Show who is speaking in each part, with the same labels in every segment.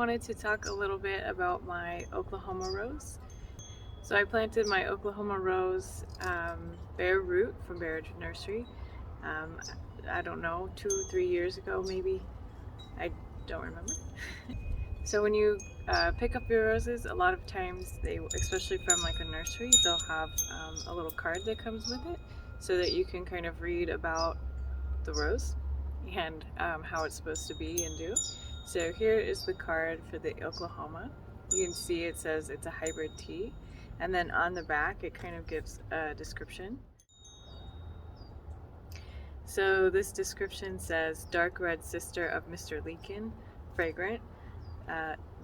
Speaker 1: wanted to talk a little bit about my Oklahoma rose. So I planted my Oklahoma rose bare root from Bare Nursery. Um, I don't know, 2-3 years ago maybe. I don't remember. So when you pick up your roses, a lot of times they, especially from like a nursery, they'll have a little card that comes with it so that you can kind of read about the rose and how it's supposed to be and do. So here is the card for the Oklahoma. You can see it says it's a hybrid tea, and then on the back it kind of gives a description. So this description says, dark red sister of Mr. Leekin, fragrant.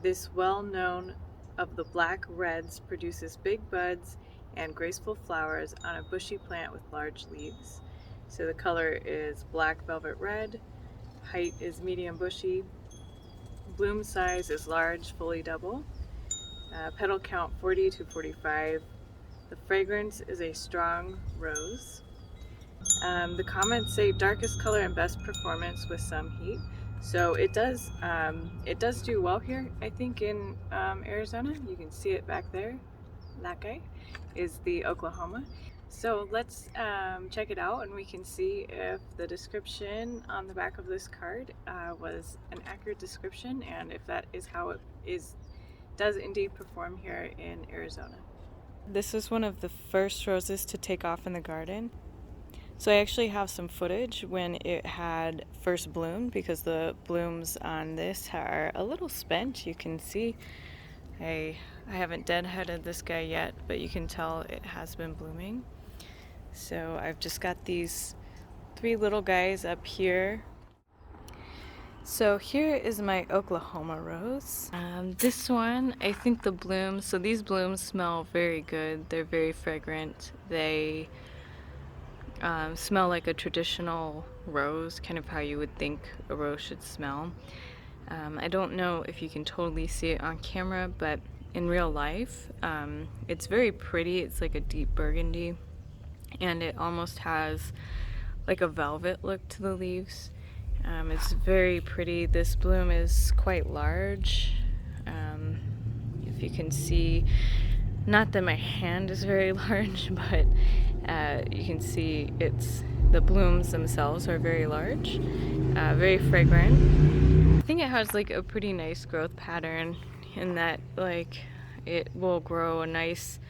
Speaker 1: This well-known of the black reds produces big buds and graceful flowers on a bushy plant with large leaves. So the color is black velvet red, height is medium bushy, bloom size is large, fully double, petal count 40 to 45. The fragrance is a strong rose. The comments say darkest color and best performance with some heat. So it does do well here, I think, in Arizona. You can see it back there. That guy is the Oklahoma. So let's check it out and we can see if the description on the back of this card was an accurate description, and if that is how it does indeed perform here in Arizona. This is one of the first roses to take off in the garden. So I actually have some footage when it had first bloomed, because the blooms on this are a little spent. You can see I haven't deadheaded this guy yet, but you can tell it has been blooming. So I've just got these 3 little guys up here. So here is my Oklahoma rose. This one, I think the blooms, so these blooms smell very good. They're very fragrant. They smell like a traditional rose, kind of how you would think a rose should smell. I don't know if you can totally see it on camera, but in real life, it's very pretty. It's like a deep burgundy, and it almost has like a velvet look to the leaves. It's very pretty. This bloom is quite large. If you can see, not that my hand is very large, but you can see the blooms themselves are very large, very fragrant. I think it has like a pretty nice growth pattern in that like it will grow a nice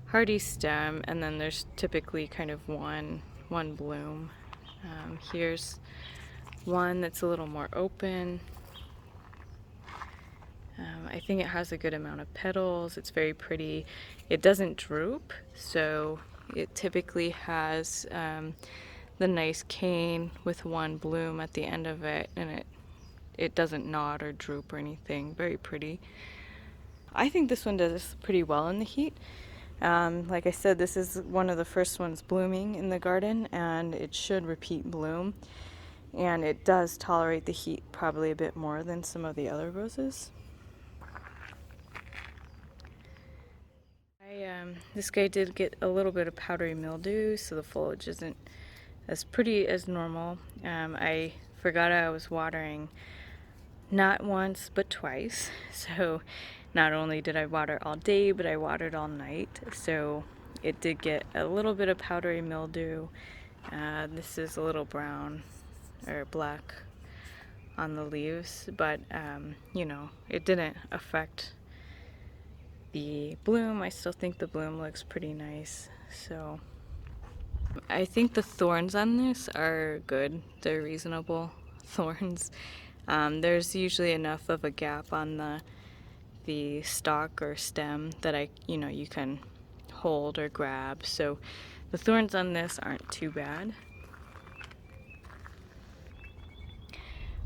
Speaker 1: hardy stem, and then there's typically kind of one bloom. Here's one that's a little more open. I think it has a good amount of petals. It's very pretty. It doesn't droop, so it typically has the nice cane with one bloom at the end of it, and it doesn't nod or droop or anything. Very pretty. I think this one does pretty well in the heat. Like I said, this is one of the first ones blooming in the garden, and it should repeat bloom, and it does tolerate the heat probably a bit more than some of the other roses. This guy did get a little bit of powdery mildew, so the foliage isn't as pretty as normal. I forgot I was watering not once but twice, so not only did I water all day, but I watered all night, so it did get a little bit of powdery mildew. This is a little brown or black on the leaves, but you know, it didn't affect the bloom. I still think the bloom looks pretty nice. So I think the thorns on this are good. They're reasonable thorns. There's usually enough of a gap on the stalk or stem that you can hold or grab. So the thorns on this aren't too bad.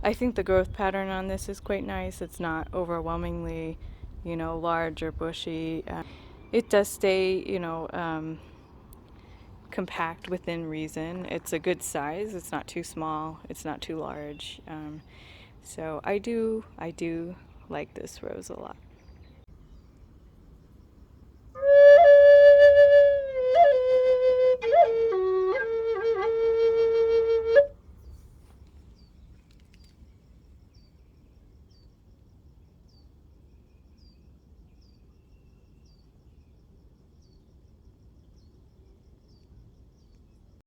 Speaker 1: I think the growth pattern on this is quite nice. It's not overwhelmingly, large or bushy. It does stay, compact within reason. It's a good size. It's not too small. It's not too large. So I do like this rose a lot.